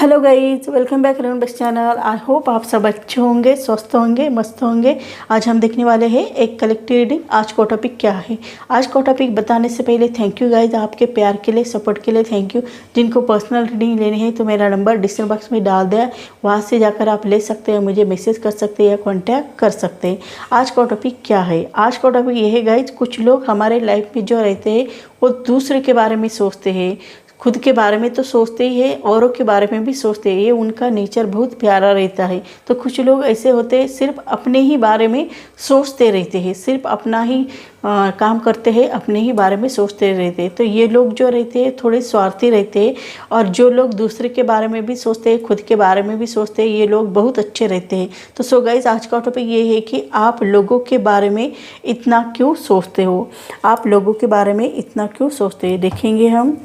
Hello guys, welcome back around बस channel. I hope आप सब अच्छे होंगे, स्वस्थ होंगे, मस्त होंगे। आज हम देखने वाले हैं एक कलेक्टिव रीडिंग। आज का टॉपिक क्या है? आज का टॉपिक बताने से पहले थैंक यू गाइज, आपके प्यार के लिए, सपोर्ट के लिए थैंक यू। जिनको पर्सनल रीडिंग लेनी है तो मेरा नंबर डिस्क्रिप्शन बॉक्स में डाल दिया, वहाँ से जाकर आप ले सकते हैं, मुझे मैसेज कर सकते हैं या कॉन्टैक्ट कर सकते हैं। आज का टॉपिक क्या है? आज का टॉपिक ये है गाइज, कुछ लोग हमारे लाइफ में जो रहते हैं वो दूसरे के बारे में सोचते हैं। खुद के बारे में तो सोचते ही है, औरों के बारे में भी सोचते हैं। ये उनका नेचर बहुत प्यारा रहता है। तो कुछ लोग ऐसे होते हैं, सिर्फ अपने ही बारे में सोचते रहते हैं, सिर्फ अपना ही काम करते हैं, अपने ही बारे में सोचते रहते हैं। तो ये लोग जो रहते हैं थोड़े स्वार्थी रहते हैं। और जो लोग दूसरे के बारे में भी सोचते हैं, खुद के बारे में भी सोचते हैं, ये लोग बहुत अच्छे रहते हैं। तो सो गाइस, आज का टॉपिक ये है कि आप लोगों के बारे में इतना क्यों सोचते हो? आप लोगों के बारे में इतना क्यों सोचते हैं, देखेंगे हम।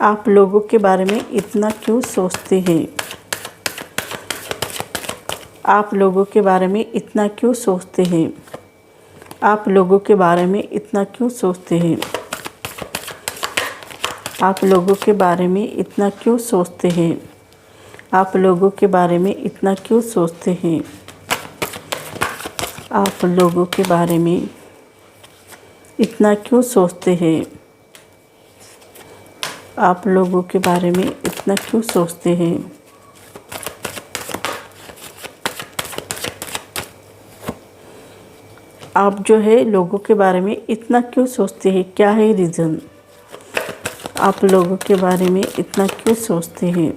आप लोगों के बारे में इतना क्यों सोचते हैं? आप लोगों के बारे में इतना क्यों सोचते हैं? आप लोगों के बारे में इतना क्यों सोचते हैं? आप लोगों के बारे में इतना क्यों सोचते हैं? आप लोगों के बारे में इतना क्यों सोचते हैं? आप लोगों के बारे में इतना क्यों सोचते हैं? आप लोगों के बारे में इतना क्यों सोचते हैं? आप जो है लोगों के बारे में इतना क्यों सोचते हैं? क्या है रीज़न? आप लोगों के बारे में इतना क्यों सोचते हैं?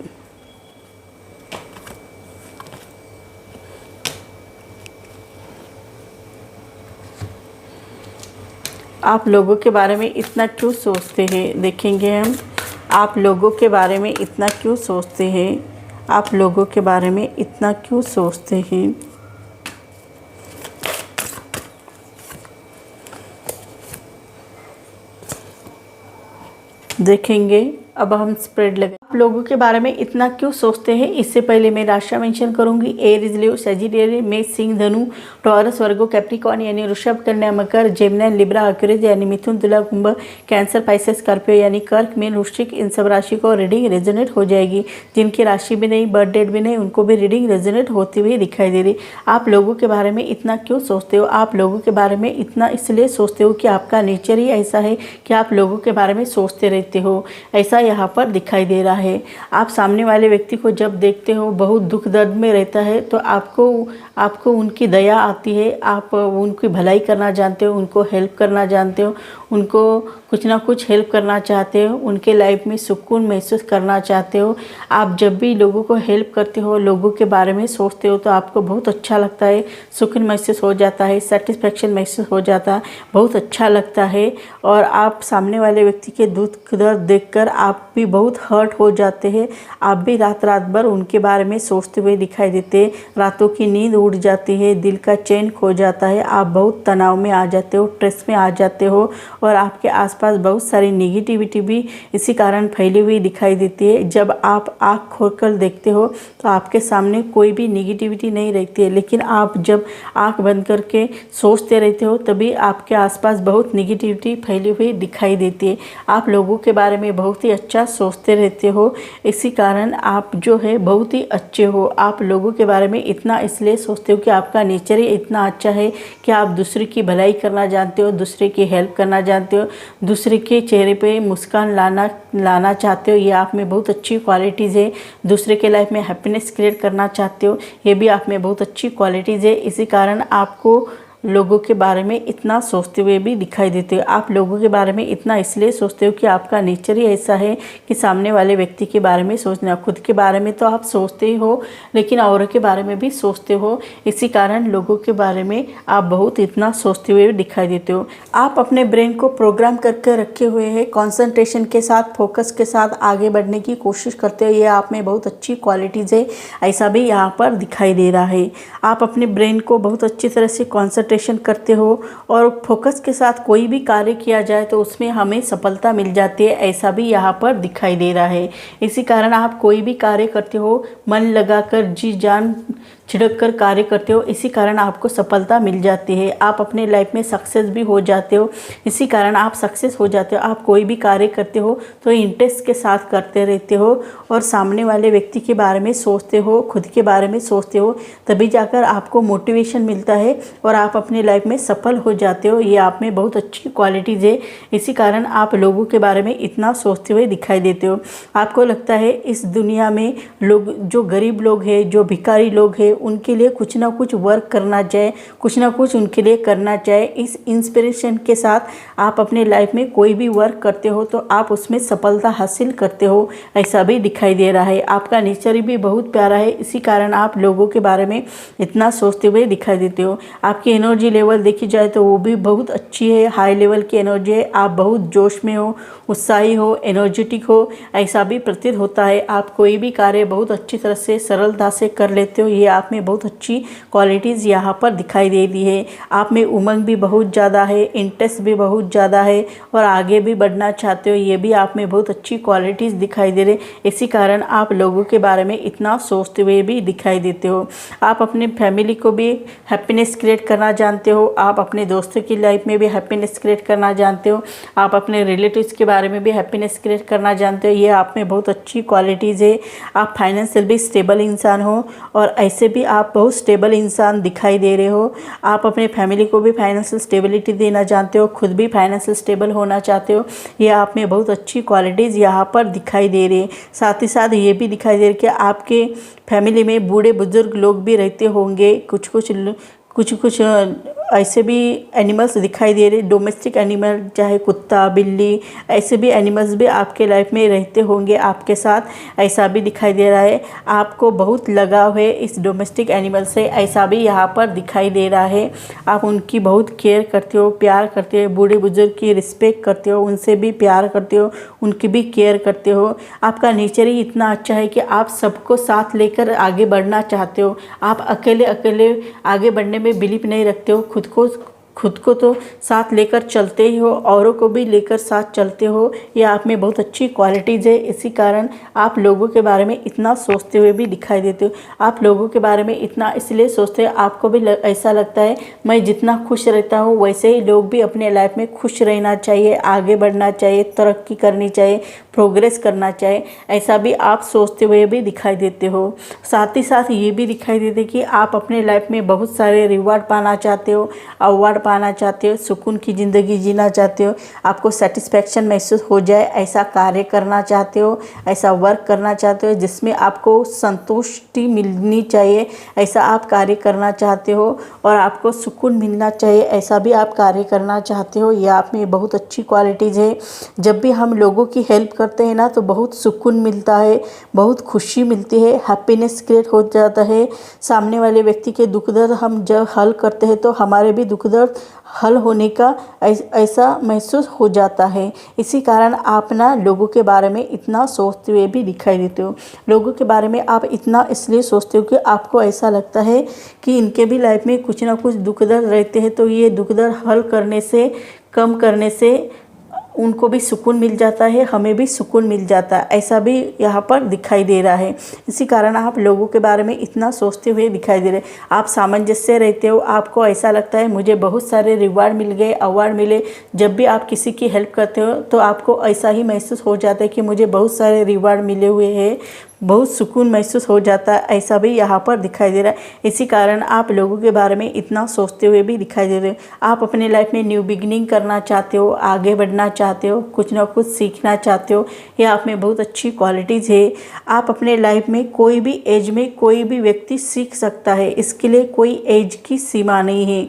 आप लोगों के बारे में इतना क्यों सोचते हैं, देखेंगे हम। आप लोगों के बारे में इतना क्यों सोचते हैं? आप लोगों के बारे में इतना क्यों सोचते हैं? देखेंगे। अब हम स्प्रेड लगे। आप लोगों के बारे में इतना क्यों सोचते हैं, इससे पहले मैं राशियां मेंशन करूंगी। एरीज, लियो, सजिटेरियस, मेष, सिंह, धनु, टॉरस, वर्गो, कैप्रिकॉर्न यानी वृषभ, कन्या, मकर, जेमिनी, लिब्रा, एक्वेरियस यानी मिथुन, तुला, कुंभ, कैंसर, पाइसेस, स्कॉर्पियो यानी कर्क, मीन, वृश्चिक, इन सब राशि को रीडिंग रेजोनेट हो जाएगी। जिनकी राशि भी नहीं, बर्थ डेट भी नहीं, उनको भी रीडिंग रेजोनेट होती हुई दिखाई दे रही। आप लोगों के बारे में इतना क्यों सोचते हो? आप लोगों के बारे में इतना इसलिए सोचते हो कि आपका नेचर ही ऐसा है कि आप लोगों के बारे में सोचते रहते हो। ऐसा यहाँ पर दिखाई दे रहा है। आप सामने वाले व्यक्ति को जब देखते हो बहुत दुख दर्द में रहता है, तो आपको उनकी दया आती है। आप उनकी भलाई करना जानते हो, उनको हेल्प करना जानते हो, उनको कुछ ना कुछ हेल्प करना चाहते हो, उनके लाइफ में सुकून महसूस करना चाहते हो। आप जब भी लोगों को हेल्प करते हो, लोगों के बारे में सोचते हो, तो आपको बहुत अच्छा लगता है, सुकून महसूस हो जाता है, सेटिस्फेक्शन महसूस हो जाता है, बहुत अच्छा लगता है। और आप सामने वाले व्यक्ति के दुख दर्द देखकर आप भी बहुत हर्ट हो जाते हैं। आप भी रात रात भर उनके बारे में सोचते हुए दिखाई देते हैं। रातों की नींद उड़ जाती है, दिल का चैन खो जाता है, आप बहुत तनाव में आ जाते हो, स्ट्रेस में आ जाते हो। और आपके आसपास बहुत सारी नेगेटिविटी भी इसी कारण फैली हुई दिखाई देती है। जब आप आँख खोलकर देखते हो तो आपके सामने कोई भी नेगेटिविटी नहीं रहती है, लेकिन आप जब आँख बंद करके सोचते रहते हो तभी आपके आसपास बहुत नेगेटिविटी फैली हुई दिखाई देती है। आप लोगों के बारे में बहुत ही अच्छा सोचते रहते हो, इसी कारण आप जो है बहुत ही अच्छे हो। आप लोगों के बारे में इतना इसलिए सोचते हो कि आपका नेचर ही इतना अच्छा है कि आप दूसरे की भलाई करना जानते हो, दूसरे की हेल्प करना जानते हो, दूसरे के चेहरे पे मुस्कान लाना चाहते हो। ये आप में बहुत अच्छी क्वालिटीज़ है। दूसरे के लाइफ में हैप्पीनेस क्रिएट करना चाहते हो, ये भी आप में बहुत अच्छी क्वालिटीज़ है। इसी कारण आपको लोगों के बारे में इतना सोचते हुए भी दिखाई देते हो। आप लोगों के बारे में इतना इसलिए सोचते हो कि आपका नेचर ही ऐसा है कि सामने वाले व्यक्ति के बारे में सोचना। खुद के बारे में तो आप सोचते ही हो, लेकिन औरों के बारे में भी सोचते हो। इसी कारण लोगों के बारे में आप बहुत इतना सोचते हुए दिखाई देते हो। आप अपने ब्रेन को प्रोग्राम करके रखे हुए हैं, कॉन्सेंट्रेशन के साथ, फोकस के साथ आगे बढ़ने की कोशिश करते हो। ये आप में बहुत अच्छी क्वालिटीज़ है, ऐसा भी यहाँ पर दिखाई दे रहा है। आप अपने ब्रेन को बहुत अच्छी तरह से कॉन्सेंट्रेशन करते हो और फोकस के साथ कोई भी कार्य किया जाए तो उसमें हमें सफलता मिल जाती है, ऐसा भी यहाँ पर दिखाई दे रहा है। इसी कारण आप कोई भी कार्य करते हो मन लगाकर, जी जान छिड़क कर कार्य करते हो, इसी कारण आपको सफलता मिल जाती है। आप अपने लाइफ में सक्सेस भी हो जाते हो, इसी कारण आप सक्सेस हो जाते हो। आप कोई भी कार्य करते हो तो इंटरेस्ट के साथ करते रहते हो और सामने वाले व्यक्ति के बारे में सोचते हो, खुद के बारे में सोचते हो, तभी जाकर आपको मोटिवेशन मिलता है और आप अपनी लाइफ में सफल हो जाते हो। ये आप में बहुत अच्छी क्वालिटीज़ है, इसी कारण आप लोगों के बारे में इतना सोचते हुए दिखाई देते हो। आपको लगता है इस दुनिया में लोग, जो गरीब लोग हैं, जो भिखारी लोग हैं, उनके लिए कुछ ना कुछ वर्क करना चाहिए, कुछ ना कुछ उनके लिए करना चाहिए। इस इंस्पिरेशन के साथ आप अपने लाइफ में कोई भी वर्क करते हो तो आप उसमें सफलता हासिल करते हो, ऐसा भी दिखाई दे रहा है। आपका नेचर भी बहुत प्यारा है, इसी कारण आप लोगों के बारे में इतना सोचते हुए दिखाई देते हो। आपकी एनर्जी लेवल देखी जाए तो वो भी बहुत अच्छी है, हाई लेवल की एनर्जी है। आप बहुत जोश में हो, उत्साही हो, एनर्जेटिक हो, ऐसा भी प्रतीत होता है। आप कोई भी कार्य बहुत अच्छी तरह से सरलता से कर लेते हो, ये आप में बहुत अच्छी क्वालिटीज़ यहाँ पर दिखाई दे रही है। आप में उमंग भी बहुत ज़्यादा है, इंटरेस्ट भी बहुत ज़्यादा है और आगे भी बढ़ना चाहते हो, ये भी आप में बहुत अच्छी क्वालिटीज़ दिखाई दे रहे। इसी कारण आप लोगों के बारे में इतना सोचते हुए भी दिखाई देते हो। आप अपने फैमिली को भी हैप्पीनेस क्रिएट करना जानते हो, आप अपने दोस्तों की लाइफ में भी हैप्पीनेस क्रिएट करना जानते हो, आप अपने रिलेटिव्स के बारे में भी हैप्पीनेस क्रिएट करना जानते हो, ये आप में बहुत अच्छी क्वालिटीज़ है। आप फाइनेंशियल भी स्टेबल इंसान हो और ऐसे भी आप बहुत स्टेबल इंसान दिखाई दे रहे हो। आप अपने फैमिली को भी फाइनेंशियल स्टेबिलिटी देना जानते हो, खुद भी फाइनेंशियल स्टेबल होना चाहते हो, ये आप में बहुत अच्छी क्वालिटीज़ यहाँ पर दिखाई दे रही है। साथ ही साथ ये भी दिखाई दे रही है कि आपके फैमिली में बूढ़े बुजुर्ग लोग भी रहते होंगे, कुछ ऐसे भी एनिमल्स दिखाई दे रहे, डोमेस्टिक एनिमल, चाहे कुत्ता, बिल्ली, ऐसे भी एनिमल्स भी आपके लाइफ में रहते होंगे आपके साथ, ऐसा भी दिखाई दे रहा है। आपको बहुत लगाव है इस डोमेस्टिक एनिमल से, ऐसा भी यहाँ पर दिखाई दे रहा है। आप उनकी बहुत केयर करते हो, प्यार करते हो, बूढ़े बुजुर्ग की रिस्पेक्ट करते हो, उनसे भी प्यार करते हो, उनकी भी केयर करते हो। आपका नेचर ही इतना अच्छा है कि आप सबको साथ लेकर आगे बढ़ना चाहते हो। आप अकेले अकेले आगे बढ़ने में बिलीव नहीं रखते हो, खुद को तो साथ लेकर चलते ही हो, औरों को भी लेकर साथ चलते हो, ये आप में बहुत अच्छी क्वालिटीज़ है। इसी कारण आप लोगों के बारे में इतना सोचते हुए भी दिखाई देते हो। आप लोगों के बारे में इतना इसलिए सोचते हो, आपको भी ऐसा लगता है मैं जितना खुश रहता हूँ वैसे ही लोग भी अपने लाइफ में खुश रहना चाहिए, आगे बढ़ना चाहिए, तरक्की करनी चाहिए, प्रोग्रेस करना चाहिए, ऐसा भी आप सोचते हुए भी दिखाई देते हो। साथ ही साथ ये भी दिखाई देते कि आप अपने लाइफ में बहुत सारे रिवार्ड पाना चाहते हो, अवार्ड पाना चाहते हो, सुकून की ज़िंदगी जीना चाहते हो, आपको सेटिस्फैक्शन महसूस हो जाए, ऐसा कार्य करना चाहते हो, ऐसा वर्क करना चाहते हो जिसमें आपको संतुष्टि मिलनी चाहिए, ऐसा आप कार्य करना चाहते हो और आपको सुकून मिलना चाहिए, ऐसा भी आप कार्य करना चाहते हो। ये आप में बहुत अच्छी क्वालिटीज़ है। जब भी हम लोगों की हेल्प करते हैं ना तो बहुत सुकून मिलता है, बहुत खुशी मिलती है, हैप्पीनेस क्रिएट हो जाता है। सामने वाले व्यक्ति के दुख दर्द हम जब हल करते हैं तो हमारे भी दुख दर्द हल होने का ऐसा महसूस हो जाता है। इसी कारण आप ना लोगों के बारे में इतना सोचते हुए भी दिखाई देते हो। लोगों के बारे में आप इतना इसलिए सोचते हो कि आपको ऐसा लगता है कि इनके भी लाइफ में कुछ ना कुछ दुख दर्द रहते हैं, तो ये दुख दर्द हल करने से, कम करने से उनको भी सुकून मिल जाता है, हमें भी सुकून मिल जाता है, ऐसा भी यहाँ पर दिखाई दे रहा है। इसी कारण आप लोगों के बारे में इतना सोचते हुए दिखाई दे रहे। आप सामंजस्य रहते हो, आपको ऐसा लगता है मुझे बहुत सारे रिवार्ड मिल गए, अवार्ड मिले। जब भी आप किसी की हेल्प करते हो तो आपको ऐसा ही महसूस हो जाता है कि मुझे बहुत सारे रिवार्ड मिले हुए हैं, बहुत सुकून महसूस हो जाता है, ऐसा भी यहाँ पर दिखाई दे रहा है। इसी कारण आप लोगों के बारे में इतना सोचते हुए भी दिखाई दे रहे हो। आप अपने लाइफ में न्यू बिगिनिंग करना चाहते हो, आगे बढ़ना चाहते हो, कुछ ना कुछ सीखना चाहते हो, ये आप में बहुत अच्छी क्वालिटीज़ है। आप अपने लाइफ में कोई भी एज में कोई भी व्यक्ति सीख सकता है, इसके लिए कोई एज की सीमा नहीं है।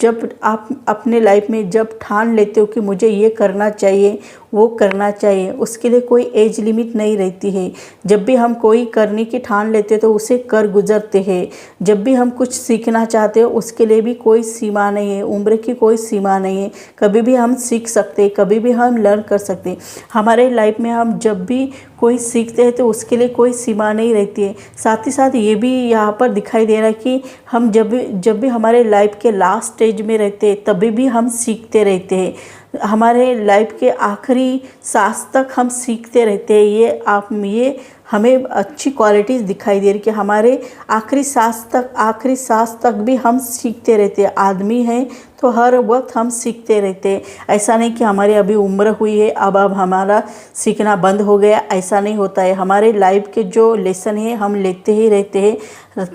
जब आप अपने लाइफ में जब ठान लेते हो कि मुझे ये करना चाहिए, वो करना चाहिए, उसके लिए कोई एज लिमिट नहीं रहती है। जब भी हम कोई करने की ठान लेते हैं तो उसे कर गुजरते हैं। जब भी हम कुछ सीखना चाहते हो उसके लिए भी कोई सीमा नहीं है, उम्र की कोई सीमा नहीं है। कभी भी हम सीख सकते हैं, कभी भी हम लर्न कर सकते हैं। हमारे लाइफ में हम जब भी कोई सीखते हैं तो उसके लिए कोई सीमा नहीं रहती है। साथ ही साथ ये भी यहाँ पर दिखाई दे रहा है कि हम जब भी हमारे लाइफ के लास्ट स्टेज में रहते हैं तभी भी हम सीखते रहते हैं। हमारे लाइफ के आखिरी सांस तक हम सीखते रहते हैं। ये हमें अच्छी क्वालिटीज़ दिखाई दे रही कि हमारे आखिरी सांस तक भी हम सीखते रहते हैं। आदमी हैं तो हर वक्त हम सीखते रहते हैं। ऐसा नहीं कि हमारी अभी उम्र हुई है अब हमारा सीखना बंद हो गया, ऐसा नहीं होता है। हमारे लाइफ के जो लेसन है हम लेते ही रहते हैं,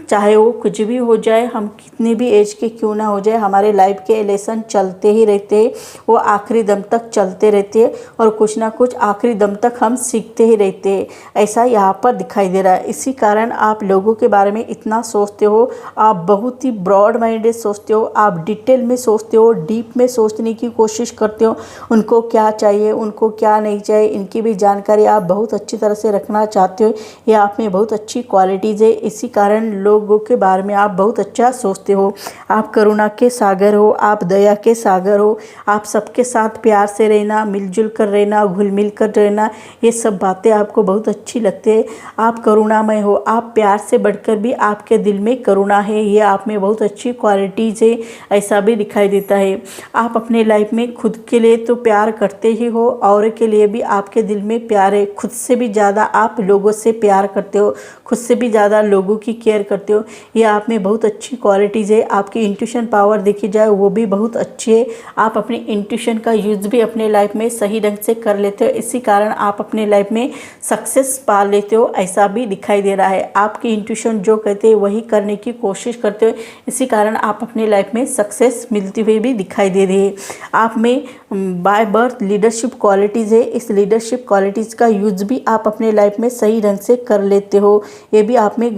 चाहे वो कुछ भी हो जाए, हम कितनी भी एज के क्यों ना हो जाए, हमारे लाइफ के लेसन चलते ही रहते हैं। वो आखिरी दम तक चलते रहते हैं और कुछ ना कुछ आखिरी दम तक हम सीखते ही रहते हैं। ऐसा यहाँ पर दिखाई दे रहा है। इसी कारण आप लोगों के बारे में इतना सोचते हो, आप बहुत ही ब्रॉड माइंडेड सोचते हो, आप डिटेल में सोचते हो, डीप में सोचने की कोशिश करते हो। उनको क्या चाहिए, उनको क्या नहीं चाहिए, इनकी भी जानकारी आप बहुत अच्छी तरह से रखना चाहते हो। ये आप में बहुत अच्छी क्वालिटीज़ है। इसी कारण लोगों के बारे में आप बहुत अच्छा सोचते हो। आप करुणा के सागर हो, आप दया के सागर हो, आप सबके साथ प्यार से रहना, मिलजुल कर रहना, घुल मिल कर रहना, ये सब बातें आपको बहुत अच्छी लगती है। आप करुणामय हो, आप प्यार से बढ़कर भी आपके दिल में करुणा है, ये आप में बहुत अच्छी क्वालिटीज़ है, ऐसा भी दिखाई देता है। आप अपने लाइफ में खुद के लिए तो प्यार करते ही हो, और के लिए भी आपके दिल में प्यार है। खुद से भी ज़्यादा आप लोगों से प्यार करते हो, खुद से भी ज़्यादा लोगों की केयर करते हो, ये आप में बहुत अच्छी क्वालिटीज़ है। आपकी इंट्यूशन पावर देखी जाए वो भी बहुत अच्छी है। आप अपनी इंट्यूशन का यूज़ भी अपने लाइफ में सही ढंग से कर लेते हो, इसी कारण आप अपने लाइफ में सक्सेस पा लेते हो, ऐसा भी दिखाई दे रहा है। आपकी इंट्यूशन जो कहते हैं वही करने की कोशिश करते हो, इसी कारण आप अपने लाइफ में सक्सेस मिलती हुई भी दिखाई दे रही है। आप में बाय बर्थ लीडरशिप क्वालिटीज़ है, इस लीडरशिप क्वालिटीज़ का यूज़ भी आप अपने लाइफ में सही ढंग से कर लेते हो, ये भी आप में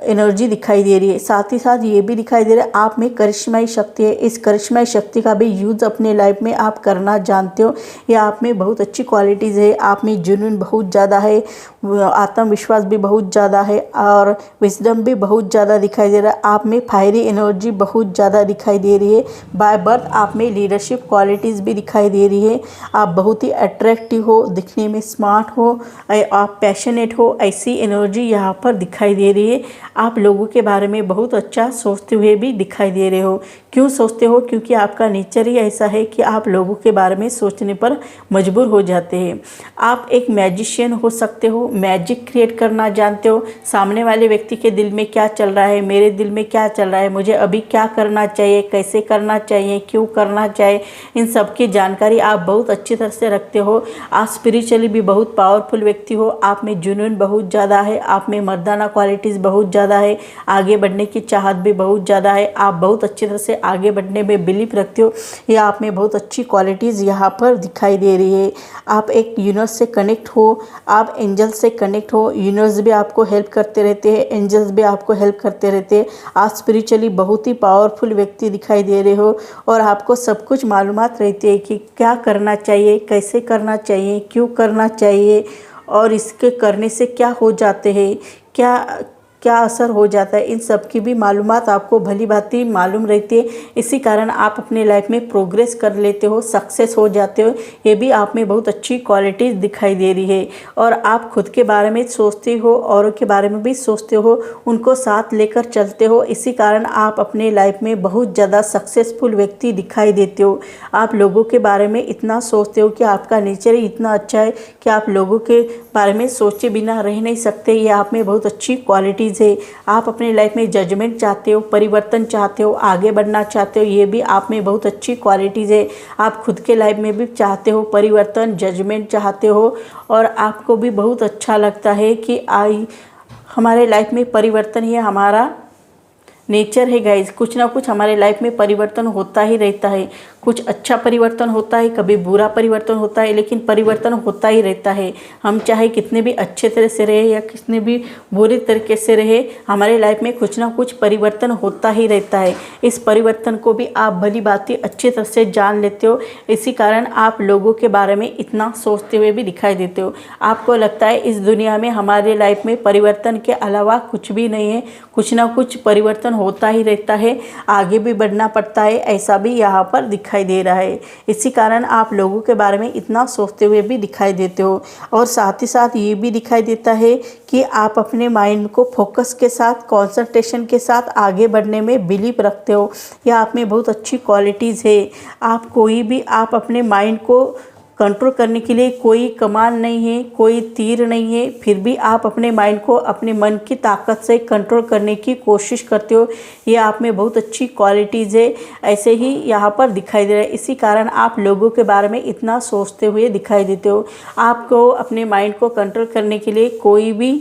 एनर्जी दिखाई दे रही है। साथ ही साथ ये भी दिखाई दे रहा है आप में करिश्माई शक्ति है, इस करिश्माई शक्ति का भी यूज़ अपने लाइफ में आप करना जानते हो, ये आप में बहुत अच्छी क्वालिटीज़ है। आप में जुनून बहुत ज़्यादा है, आत्मविश्वास भी बहुत ज़्यादा है, और विजडम भी बहुत ज़्यादा दिखाई दे रहा है। आप में फायरी एनर्जी बहुत ज़्यादा दिखाई दे रही है। बाय बर्थ आप में लीडरशिप क्वालिटीज़ भी दिखाई दे रही है। आप बहुत ही अट्रैक्टिव हो, दिखने में स्मार्ट हो, आप पैशनेट हो, ऐसी एनर्जी यहाँ पर दिखाई दे रही है। आप लोगों के बारे में बहुत अच्छा सोचते हुए भी दिखाई दे रहे हो। क्यों सोचते हो? क्योंकि आपका नेचर ही ऐसा है कि आप लोगों के बारे में सोचने पर मजबूर हो जाते हैं। आप एक मैजिशियन हो सकते हो, मैजिक क्रिएट करना जानते हो। सामने वाले व्यक्ति के दिल में क्या चल रहा है, मेरे दिल में क्या चल रहा है, मुझे अभी क्या करना चाहिए, कैसे करना चाहिए, क्यों करना चाहिए, इन सब की जानकारी आप बहुत अच्छी तरह से रखते हो। आप स्पिरिचुअली भी बहुत पावरफुल व्यक्ति हो। आप में जुनून बहुत ज़्यादा है, आप में मर्दाना क्वालिटीज़ बहुत ज़्यादा है, आगे बढ़ने की चाहत भी बहुत ज़्यादा है। आप बहुत अच्छी तरह से आगे बढ़ने में बिलीव रखते हो, ये आप में बहुत अच्छी क्वालिटीज़ यहाँ पर दिखाई दे रही है। आप एक यूनिवर्स से कनेक्ट हो, आप एंजल से कनेक्ट हो, यूनिवर्स भी आपको हेल्प करते रहते हैं, एंजल्स भी आपको हेल्प करते रहते हैं। आप स्पिरिचुअली बहुत ही पावरफुल व्यक्ति दिखाई दे रहे हो, और आपको सब कुछ मालूमात रहती है कि क्या करना चाहिए, कैसे करना चाहिए, क्यों करना चाहिए, और इसके करने से क्या हो जाते हैं, क्या असर हो जाता है, इन सब की भी मालूमात आपको भली भांति मालूम रहती है। इसी कारण आप अपने लाइफ में प्रोग्रेस कर लेते हो, सक्सेस हो जाते हो, ये भी आप में बहुत अच्छी क्वालिटीज़ दिखाई दे रही है। और आप खुद के बारे में सोचते हो, औरों के बारे में भी सोचते हो, उनको साथ लेकर चलते हो, इसी कारण आप अपने लाइफ में बहुत ज़्यादा सक्सेसफुल व्यक्ति दिखाई देते हो। आप लोगों के बारे में इतना सोचते हो कि आपका नेचर ही इतना अच्छा है कि आप लोगों के बारे में सोचे बिना रह नहीं सकते, ये आप में बहुत अच्छी क्वालिटी है। आप अपने लाइफ में जजमेंट चाहते हो, परिवर्तन चाहते हो, आगे बढ़ना चाहते हो, ये भी आप में बहुत अच्छी क्वालिटीज़ है। आप खुद के लाइफ में भी चाहते हो परिवर्तन, जजमेंट चाहते हो, और आपको भी बहुत अच्छा लगता है कि हमारे लाइफ में परिवर्तन ही हमारा नेचर है गाइज। कुछ ना कुछ हमारे लाइफ में परिवर्तन होता ही रहता है, कुछ अच्छा परिवर्तन होता है, कभी बुरा परिवर्तन होता है, लेकिन परिवर्तन होता ही रहता है। हम चाहे कितने भी अच्छे तरह से रहे या कितने भी बुरे तरीके से रहे, हमारे लाइफ में कुछ ना कुछ परिवर्तन होता ही रहता है। इस परिवर्तन को भी आप भली भांति अच्छी तरह से जान लेते हो, इसी कारण आप लोगों के बारे में इतना सोचते हुए भी दिखाई देते हो। आपको लगता है इस दुनिया में हमारे लाइफ में परिवर्तन के अलावा कुछ भी नहीं है, कुछ ना कुछ परिवर्तन होता ही रहता है, आगे भी बढ़ना पड़ता है, ऐसा भी यहाँ पर दिखाई दे रहा है। इसी कारण आप लोगों के बारे में इतना सोचते हुए भी दिखाई देते हो। और साथ ही साथ ये भी दिखाई देता है कि आप अपने माइंड को फोकस के साथ, कंसंट्रेशन के साथ आगे बढ़ने में बिलीव रखते हो, यह आप में बहुत अच्छी क्वालिटीज़ है। आप अपने माइंड को कंट्रोल करने के लिए कोई कमान नहीं है, कोई तीर नहीं है, फिर भी आप अपने माइंड को अपने मन की ताकत से कंट्रोल करने की कोशिश करते हो। ये आप में बहुत अच्छी क्वालिटीज़ है, ऐसे ही यहाँ पर दिखाई दे रहा है। इसी कारण आप लोगों के बारे में इतना सोचते हुए दिखाई देते हो। आपको अपने माइंड को कंट्रोल करने के लिए कोई भी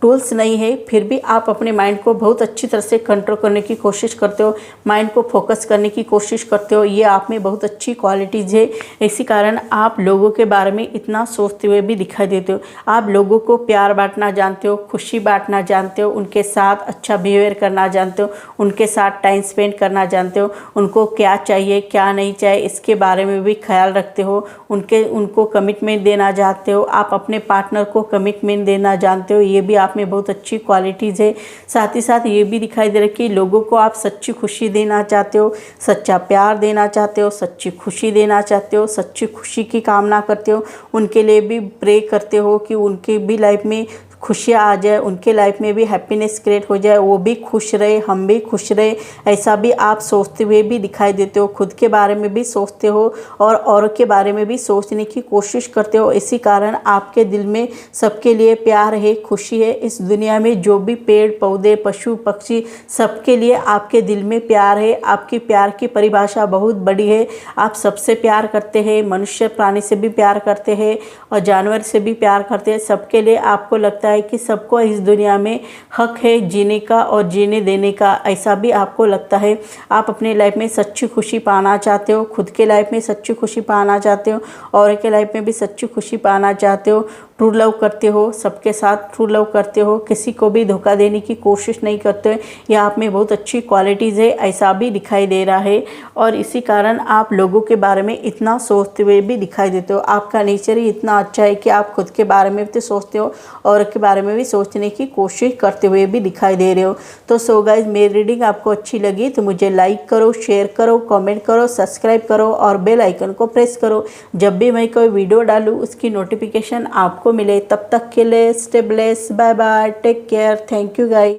टूल्स नहीं है, फिर भी आप अपने माइंड को बहुत अच्छी तरह से कंट्रोल करने की कोशिश करते हो, माइंड को फोकस करने की कोशिश करते हो। ये आप में बहुत अच्छी क्वालिटीज़ है। इसी कारण आप लोगों के बारे में इतना सोचते हुए भी दिखाई देते हो। आप लोगों को प्यार बांटना जानते हो, खुशी बांटना जानते हो, उनके साथ अच्छा बिहेवियर करना जानते हो, उनके साथ टाइम स्पेंड करना जानते हो, उनको क्या चाहिए क्या नहीं चाहिए इसके बारे में भी ख्याल रखते हो, उनको कमिटमेंट देना जानते हो, आप अपने पार्टनर को कमिटमेंट देना जानते हो। ये भी आप में बहुत अच्छी क्वालिटीज़ है। साथ ही साथ ये भी दिखाई दे रहा है कि लोगों को आप सच्ची खुशी देना चाहते हो, सच्चा प्यार देना चाहते हो, सच्ची खुशी देना चाहते हो, सच्ची खुशी की कामना करते हो, उनके लिए भी प्रे करते हो कि उनके भी लाइफ में खुशियाँ आ जाए, उनके लाइफ में भी हैप्पीनेस क्रिएट हो जाए, वो भी खुश रहे, हम भी खुश रहे, ऐसा भी आप सोचते हुए भी दिखाई देते हो। खुद के बारे में भी सोचते हो और औरों के बारे में भी सोचने की कोशिश करते हो। इसी कारण आपके दिल में सबके लिए प्यार है, खुशी है। इस दुनिया में जो भी पेड़ पौधे पशु पक्षी सबके लिए आपके दिल में प्यार है। आपकी प्यार की परिभाषा बहुत बड़ी है। आप सबसे प्यार करते हैं, मनुष्य प्राणी से भी प्यार करते हैं और जानवर से भी प्यार करते हैं। सबके लिए आपको लगता है कि सबको इस दुनिया में हक है जीने का और जीने देने का, ऐसा भी आपको लगता है। आप अपने लाइफ में सच्ची खुशी पाना चाहते हो, खुद के लाइफ में सच्ची खुशी पाना चाहते हो, और के लाइफ में भी सच्ची खुशी पाना चाहते हो। ट्रू लव करते हो, सबके साथ ट्रू लव करते हो, किसी को भी धोखा देने की कोशिश नहीं करते हो। यह आप में बहुत अच्छी क्वालिटीज़ है, ऐसा भी दिखाई दे रहा है। और इसी कारण आप लोगों के बारे में इतना सोचते हुए भी दिखाई देते हो। आपका नेचर ही इतना अच्छा है कि आप खुद के बारे में भी सोचते हो और के बारे में भी सोचने की कोशिश करते हुए भी दिखाई दे रहे हो। तो सो गाइज, मेरी रीडिंग आपको अच्छी लगी तो मुझे लाइक करो, शेयर करो, कमेंट करो, सब्सक्राइब करो और बेल आइकन को प्रेस करो। जब भी मैं कोई वीडियो डालूँ उसकी नोटिफिकेशन आपको मिले। तब तक के लिए stay blessed, bye bye, take care, thank you guys.